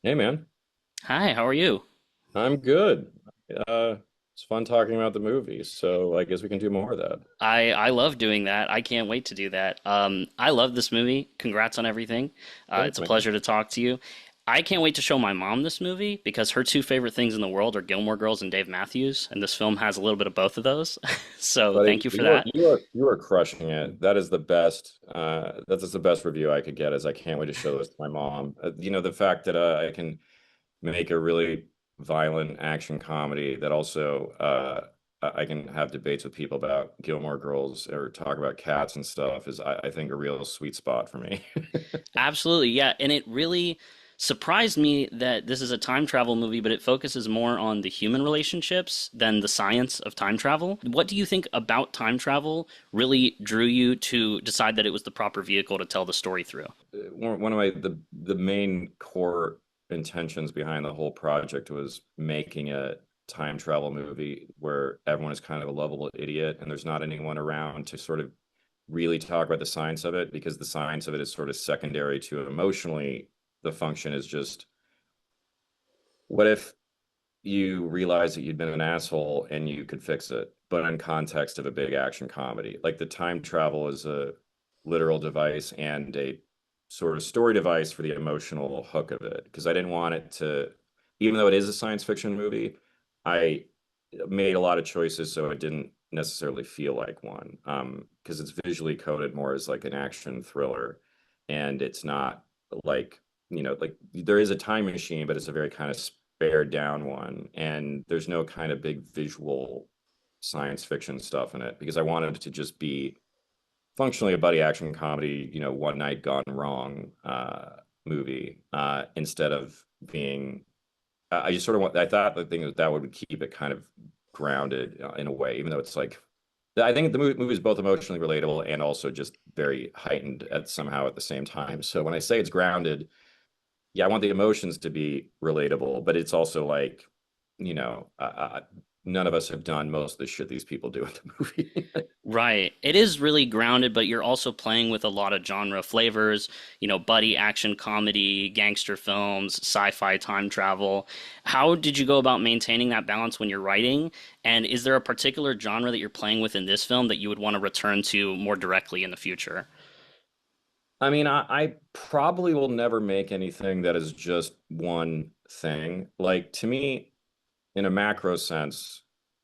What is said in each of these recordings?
Hey man, Hi, how are you? I'm good. It's fun talking about the movies, so I guess we can do more of that. I love doing that. I can't wait to do that. I love this movie. Congrats on everything. Thanks, It's a man. pleasure to talk to you. I can't wait to show my mom this movie because her two favorite things in the world are Gilmore Girls and Dave Matthews, and this film has a little bit of both of those. So Buddy, thank you for you are that. you are you are crushing it. That is the best. That's the best review I could get. Is I can't wait to show this to my mom. The fact that I can make a really violent action comedy that also I can have debates with people about Gilmore Girls or talk about cats and stuff is I think a real sweet spot for me. Absolutely, yeah. And it really surprised me that this is a time travel movie, but it focuses more on the human relationships than the science of time travel. What do you think about time travel really drew you to decide that it was the proper vehicle to tell the story through? One of the main core intentions behind the whole project was making a time travel movie where everyone is kind of a lovable idiot and there's not anyone around to sort of really talk about the science of it because the science of it is sort of secondary to it. Emotionally, the function is just what if you realize that you'd been an asshole and you could fix it, but in context of a big action comedy. Like the time travel is a literal device and a sort of story device for the emotional hook of it. Because I didn't want it to, even though it is a science fiction movie, I made a lot of choices so it didn't necessarily feel like one. Because it's visually coded more as like an action thriller, and it's not like like there is a time machine, but it's a very kind of pared down one, and there's no kind of big visual science fiction stuff in it because I wanted it to just be functionally a buddy action comedy, one night gone wrong movie instead of being. I just sort of want. I thought the thing that would keep it kind of grounded in a way, even though it's like. I think the movie is both emotionally relatable and also just very heightened at somehow at the same time. So when I say it's grounded, yeah, I want the emotions to be relatable, but it's also like, you know, none of us have done most of the shit these people do in the movie. Right. It is really grounded, but you're also playing with a lot of genre flavors, buddy action comedy, gangster films, sci-fi time travel. How did you go about maintaining that balance when you're writing? And is there a particular genre that you're playing with in this film that you would want to return to more directly in the future? I mean, I probably will never make anything that is just one thing. Like to me, in a macro sense,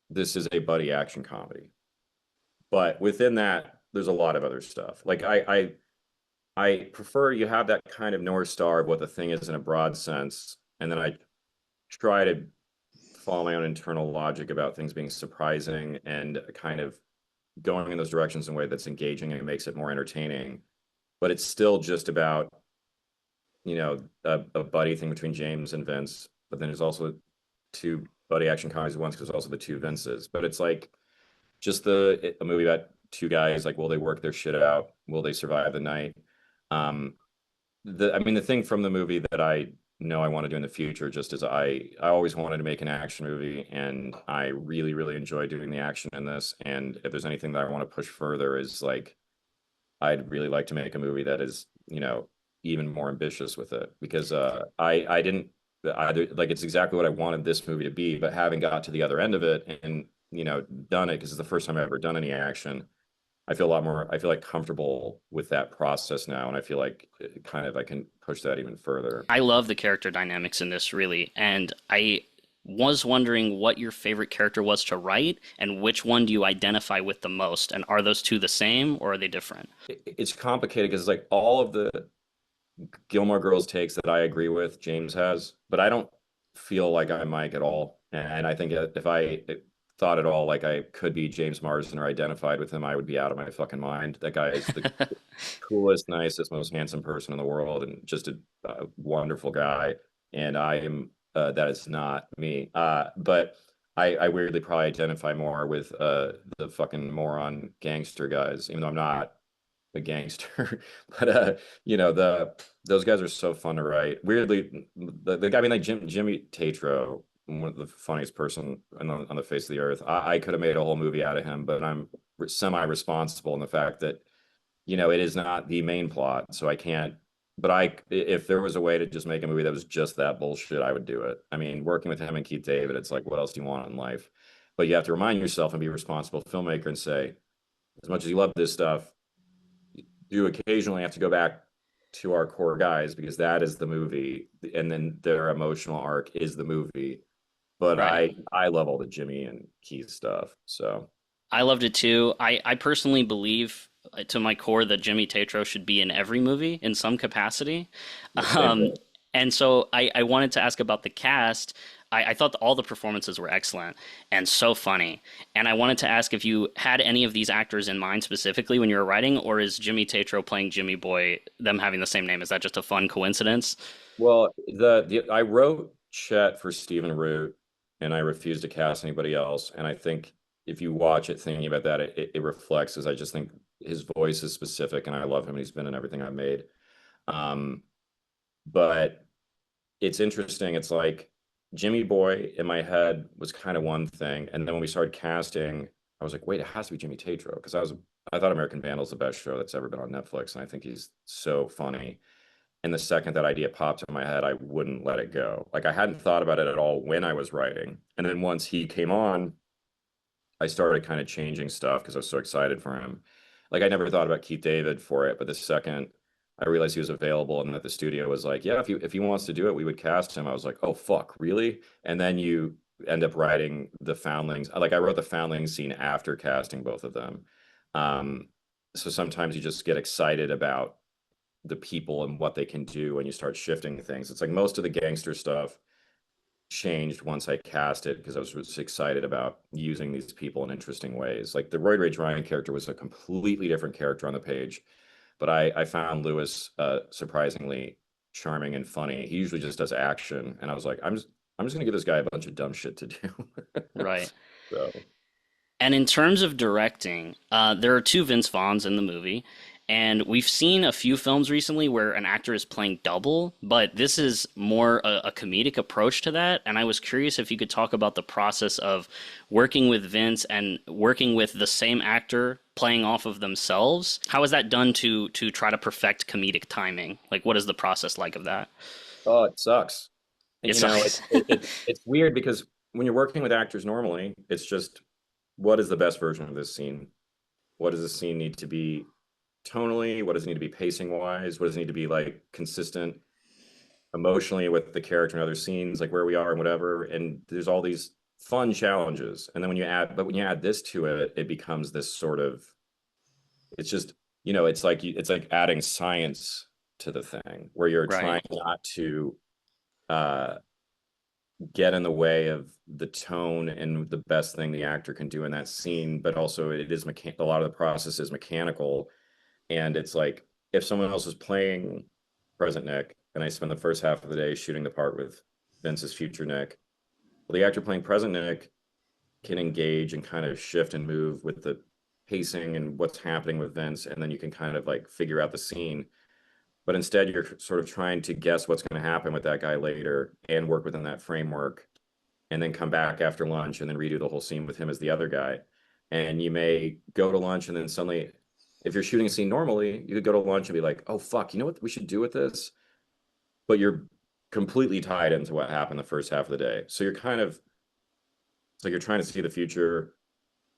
this is a buddy action comedy. But within that, there's a lot of other stuff. Like I prefer you have that kind of North Star of what the thing is in a broad sense, and then I try to follow my own internal logic about things being surprising and kind of going in those directions in a way that's engaging and makes it more entertaining. But it's still just about, a buddy thing between James and Vince. But then there's also two buddy action comedies at once because there's also the two Vinces. But it's like just a movie about two guys, like, will they work their shit out? Will they survive the night? Um, I mean, the thing from the movie that I know I want to do in the future, just as I always wanted to make an action movie, and I really, really enjoy doing the action in this. And if there's anything that I want to push further, is like I'd really like to make a movie that is, even more ambitious with it because I didn't either like it's exactly what I wanted this movie to be, but having got to the other end of it and done it because it's the first time I've ever done any action. I feel a lot more, I feel like comfortable with that process now. And I feel like kind of I can push that even further. I love the character dynamics in this really, and I was wondering what your favorite character was to write and which one do you identify with the most, and are those two the same or are they different? It's complicated because like all of the Gilmore Girls takes that I agree with, James has, but I don't feel like I'm Mike at all. And I think if I thought at all like I could be James Marsden or identified with him, I would be out of my fucking mind. That guy is the coolest, nicest, most handsome person in the world, and just a wonderful guy. And I am that is not me. But I weirdly probably identify more with the fucking moron gangster guys, even though I'm not a gangster. But the those guys are so fun to write. Weirdly, the guy, I mean, like Jimmy Tatro, one of the funniest person on the face of the earth. I could have made a whole movie out of him, but I'm semi-responsible in the fact that it is not the main plot, so I can't. but if there was a way to just make a movie that was just that bullshit, I would do it. I mean, working with him and Keith David, it's like, what else do you want in life? But you have to remind yourself and be a responsible filmmaker and say, as much as you love this stuff, you occasionally have to go back to our core guys because that is the movie, and then their emotional arc is the movie. But Right. I love all the Jimmy and Keith stuff. So I loved it too. I personally believe to my core that Jimmy Tatro should be in every movie in some capacity. same Um, here. and so I wanted to ask about the cast. I thought all the performances were excellent and so funny. And I wanted to ask if you had any of these actors in mind specifically when you were writing, or is Jimmy Tatro playing Jimmy Boy, them having the same name? Is that just a fun coincidence? Well, the I wrote Chet for Stephen Root, and I refused to cast anybody else. And I think if you watch it thinking about that, it reflects, as I just think his voice is specific, and I love him, and he's been in everything I've made. Um, but it's interesting. It's like Jimmy Boy in my head was kind of one thing, and then when we started casting, I was like, wait, it has to be Jimmy Tatro because I thought American Vandal's the best show that's ever been on Netflix, and I think he's so funny. And the second that idea popped in my head, I wouldn't let it go. Like I hadn't thought about it at all when I was writing, and then once he came on, I started kind of changing stuff because I was so excited for him. Like I never thought about Keith David for it, but the second I realized he was available and that the studio was like, yeah, if he wants to do it, we would cast him. I was like, oh fuck, really? And then you end up writing the Foundlings. Like I wrote the Foundlings scene after casting both of them. Um, so sometimes you just get excited about the people and what they can do when you start shifting things. It's like most of the gangster stuff changed once I cast it because I was just excited about using these people in interesting ways. Like the Roid Rage Ryan character was a completely different character on the page, but I found Lewis surprisingly charming and funny. He usually just does action, and I was like, I'm just gonna give this guy a bunch of dumb shit to do. Right. So And in terms of directing, there are two Vince Vaughns in the movie, and we've seen a few films recently where an actor is playing double, but this is more a comedic approach to that. And I was curious if you could talk about the process of working with Vince and working with the same actor playing off of themselves. How is that done to try to perfect comedic timing? Like, what is the process like of that? oh, it sucks. And It you know, sucks. it's weird because when you're working with actors normally, it's just what is the best version of this scene? What does the scene need to be tonally? What does it need to be pacing wise? What does it need to be like consistent emotionally with the character in other scenes, like where we are and whatever? And there's all these fun challenges. And then when you add this to it, it becomes this sort of, it's just, it's like adding science to the thing where you're Right. trying not to uh, get in the way of the tone and the best thing the actor can do in that scene, but also it is a lot of the process is mechanical. And it's like if someone else is playing present Nick, and I spend the first half of the day shooting the part with Vince's future Nick, well, the actor playing present Nick can engage and kind of shift and move with the pacing and what's happening with Vince, and then you can kind of like figure out the scene. But instead, you're sort of trying to guess what's going to happen with that guy later and work within that framework, and then come back after lunch and then redo the whole scene with him as the other guy. And you may go to lunch and then suddenly, if you're shooting a scene normally, you could go to lunch and be like, oh, fuck, you know what we should do with this? But you're completely tied into what happened the first half of the day. So you're kind of, it's like you're trying to see the future,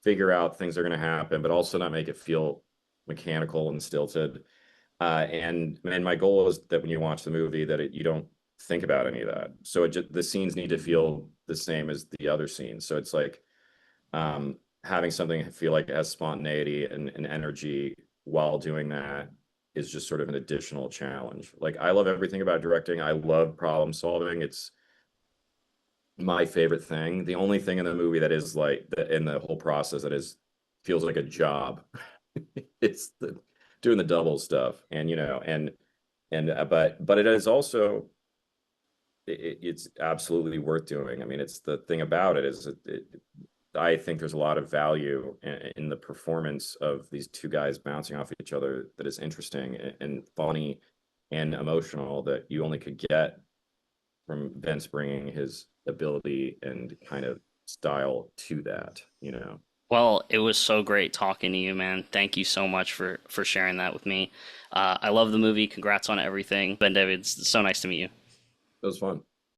figure out things that are going to happen, but also not make it feel mechanical and stilted. And my goal is that when you watch the movie, that you don't think about any of that. So the scenes need to feel the same as the other scenes. So it's like having something feel like it has spontaneity and energy while doing that is just sort of an additional challenge. Like I love everything about directing. I love problem solving. It's my favorite thing. The only thing in the movie that is like in the whole process that is feels like a job. It's doing the double stuff, and but it is also it's absolutely worth doing. I mean, it's the thing about it is I think there's a lot of value in the performance of these two guys bouncing off each other that is interesting and funny and emotional that you only could get from Vince bringing his ability and kind of style to that. Well, it was so great talking to you, man. Thank you so much for sharing that with me. I love the movie. Congrats on everything. Ben David, it's so nice to meet you. It was fun.